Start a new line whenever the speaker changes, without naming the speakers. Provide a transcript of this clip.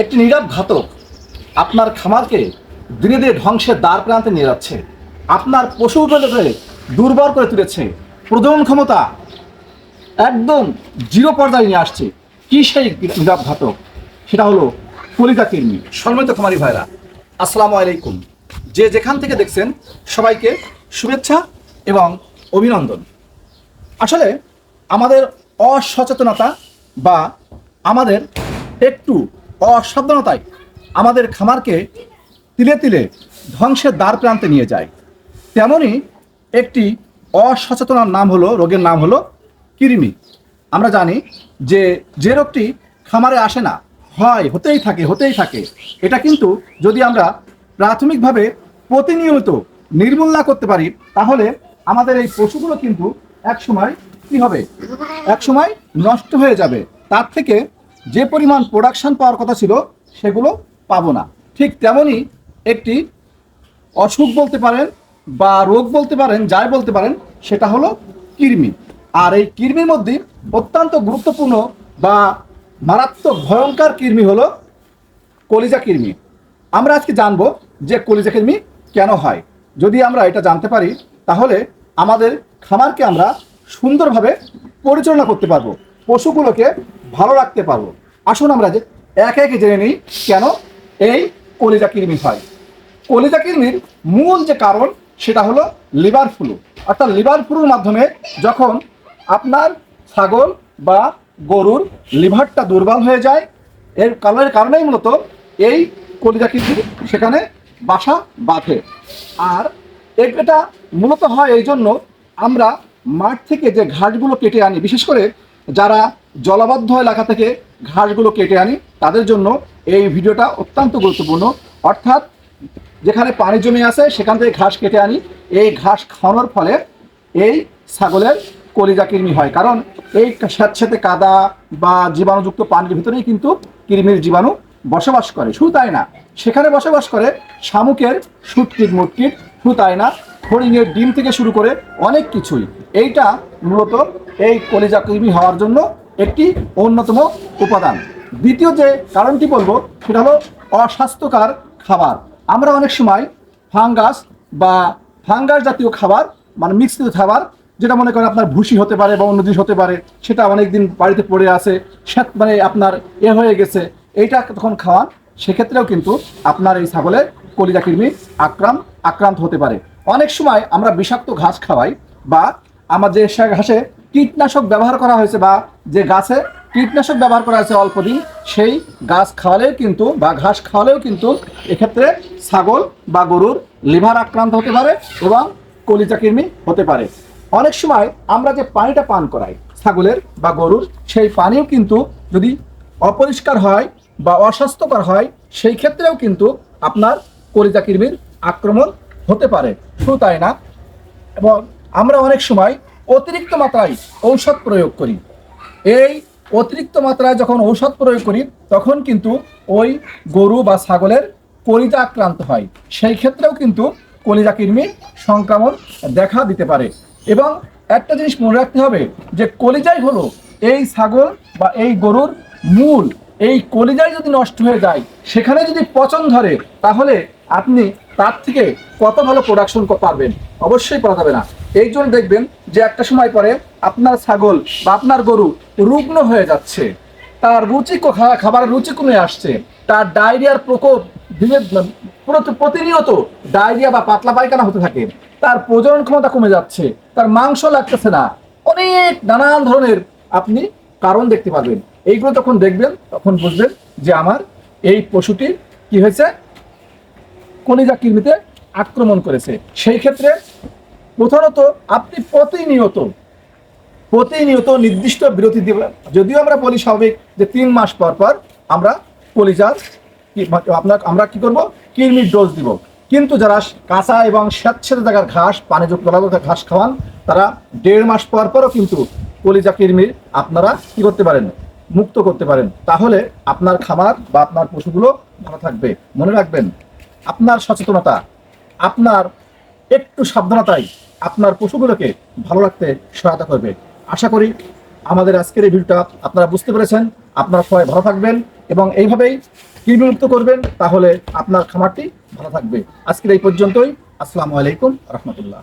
একটি নীরব ঘাতক আপনার খামারকে ধীরে ধীরে ধ্বংসের দ্বার প্রান্তে নিয়ে যাচ্ছে। আপনার পশুগুলোকে দুর্বল করে তুলেছে, প্রজনন ক্ষমতা একদম জিরো পর্যায়ে নিয়ে আসছে। কি সেই নীরব ঘাতক? সেটা হলো কলিজা কৃমি। সম্মানিত খামারি ভাইরা, আসসালামু আলাইকুম। যে যেখান থেকে দেখছেন সবাইকে শুভেচ্ছা এবং অভিনন্দন। আসলে আমাদের অসচেতনতা বা আমাদের একটু অসাবধানতায় আমাদের খামারকে তিলে তিলে ধ্বংসের দ্বার প্রান্তে নিয়ে যায়। তেমনই একটি অসচেতনার নাম হলো, রোগের নাম হলো কৃমি। আমরা জানি যে যে রোগটি খামারে আসে না, হতেই থাকে। এটা কিন্তু যদি আমরা প্রাথমিকভাবে প্রতিনিয়ত নির্মূল না করতে পারি, তাহলে আমাদের এই পশুগুলো কিন্তু একসময় কি হবে, একসময় নষ্ট হয়ে যাবে। তার থেকে যে পরিমাণ প্রোডাকশন পাওয়ার কথা ছিল সেগুলো পাবো না। ঠিক তেমনই একটি অসুখ বলতে পারেন বা রোগ বলতে পারেন, যাই বলতে পারেন, সেটা হলো কৃমি। আর এই কৃমির মধ্যে অত্যন্ত গুরুত্বপূর্ণ বা মারাত্মক ভয়ঙ্কর কৃমি হলো কলিজা কৃমি। আমরা আজকে জানবো যে কলিজা কৃমি কেন হয়। যদি আমরা এটা জানতে পারি, তাহলে আমাদের খামারকে আমরা সুন্দরভাবে পরিচালনা করতে পারবো, পশুগুলোকে ভালো রাখতে পারবো। আসুন আমরা যে একে একে জেনে নিই কেন এই কলিজা কৃমি হয়। কলিজা কৃমির মূল যে কারণ সেটা হলো লিভার ফ্লু। অর্থাৎ লিভার ফ্লুর মাধ্যমে যখন আপনার ছাগল বা গরুর লিভারটা দুর্বল হয়ে যায়, এর কারণেই মূলত এই কলিজা কৃমি সেখানে বাসা বাঁধে। আর এটা মূলত হয় এই জন্য, আমরা মাঠ থেকে যে ঘাসগুলো কেটে আনি, বিশেষ করে যারা জলাবদ্ধ এলাকা থেকে ঘাসগুলো কেটে আনি, তাদের জন্য এই ভিডিওটা অত্যন্ত গুরুত্বপূর্ণ। অর্থাৎ যেখানে পানি জমে আছে সেখান থেকে ঘাস কেটে আনি, এই ঘাস খাওয়ানোর ফলে এই ছাগলের কলিজা কৃমি হয়। কারণ এই স্যাঁতস্যাঁতে কাদা বা জীবাণুযুক্ত পানির ভিতরেই কিন্তু কৃমির জীবাণু বসবাস করে। শুধু তাই না, সেখানে বসবাস করে শামুকের সুটকিট মুটকিট, শুধু তাই না, হরিণের ডিম থেকে শুরু করে অনেক কিছুই। এইটা মূলত এই কলিজা কৃমি হওয়ার জন্য একটি অন্যতম উপাদান। দ্বিতীয় যে কারণটি বলবো সেটা হলো অস্বাস্থ্যকর খাবার। আমরা অনেক সময় ফাঙ্গাস জাতীয় খাবার, মানে মিক্সড খাবার, যেটা মনে করেন আপনার ভুসি হতে পারে বা অন্য জিনিস হতে পারে, সেটা অনেকদিন বাড়িতে পড়ে আছে, মানে আপনার হয়ে গেছে, এইটা তখন খাওয়ান, সেক্ষেত্রেও কিন্তু আপনার এই ছাগলের কলিজা কৃমি আক্রান্ত হতে পারে। অনেক সময় আমরা বিষাক্ত ঘাস খাওয়াই, বা আমার যে ঘাসে কীটনাশক ব্যবহার করা হয়েছে বা যে গাছে কীটনাশক ব্যবহার করা হয়েছে অল্প দিন, সেই গাছ খাওয়ালেও কিন্তু বা ঘাস খাওয়ালেও কিন্তু এক্ষেত্রে ছাগল বা গরুর লিভার আক্রান্ত হতে পারে এবং কলিজা কৃমি হতে পারে। অনেক সময় আমরা যে পানিটা পান করাই ছাগলের বা গরুর, সেই পানিও কিন্তু যদি অপরিষ্কার হয় বা অস্বাস্থ্যকর হয়, সেই ক্ষেত্রেও কিন্তু আপনার কলিজা কৃমির আক্রমণ হতে পারে। শুধু তাই না, এবং আমরা অনেক সময় অতিরিক্ত মাত্রায় ঔষধ প্রয়োগ করি। এই অতিরিক্ত মাত্রায় যখন ঔষধ প্রয়োগ করি, তখন কিন্তু ওই গরু বা ছাগলের কলিজা আক্রান্ত হয়, সেই ক্ষেত্রেও কিন্তু কলিজা কৃমি সংক্রমণ দেখা দিতে পারে। এবং একটা জিনিস মনে রাখতে হবে যে কলিজাই হলো এই ছাগল বা এই গরুর মূল। এই কলিজাই যদি নষ্ট হয়ে যায়, সেখানে যদি পচন ধরে, তাহলে আপনি তার থেকে কত ভালো প্রোডাকশন পারবেন? অবশ্যই পাওয়া যাবে না। এই জন্য দেখবেন যে একটা সময় পরে আপনার ছাগল বা আপনার গরু রুগ্ন হয়ে যাচ্ছে, তার খাবারের রুচি কমে আসছে, তার ডায়রিয়ার প্রকোপ প্রতিনিয়ত ডায়রিয়া বা পাতলা পায়খানা হতে থাকে, তার প্রজনন ক্ষমতা কমে যাচ্ছে, তার মাংস লাগতেছে না, অনেক নানান ধরনের আপনি কারণ দেখতে পাবেন। এইগুলো যখন দেখবেন, তখন বুঝবেন যে আমার এই পশুটির কি হয়েছে, কলিজা কৃমিতে আক্রমণ করেছে। সেই ক্ষেত্রে প্রধানত আপনি প্রতিনিয়ত নির্দিষ্ট বিরতি দেবেন। যদিও আমরা বলি স্বাভাবিক যে 3 মাস পর পর আমরা কলিজার আমরা কি করব, কৃমির ডোজ দিব। কিন্তু যারা কাঁচা এবং স্যাঁতস্যাঁতে জায়গার ঘাস, পানিযুক্ত ঘাস খাওয়ান, তারা 1.5 মাস পর পরও কিন্তু কলিজা কৃমির আপনারা কি করতে পারেন, মুক্ত করতে পারেন। তাহলে আপনার খামার বা আপনার পশুগুলো ভালো থাকবে। মনে রাখবেন, আপনার সচেতনতা, আপনার একটু সাবধানতাই আপনার পশুগুলোকে ভালো রাখতে সহায়তা করবে। আশা করি আমাদের আজকের এই ভিডিওটা আপনারা বুঝতে পেরেছেন। আপনারা সবাই ভালো থাকবেন এবং এইভাবেই কৃমিমুক্ত করবেন, তাহলে আপনার খামারটি ভালো থাকবে। আজকের এই পর্যন্তই। আসসালামু আলাইকুম রহমতুল্লাহ।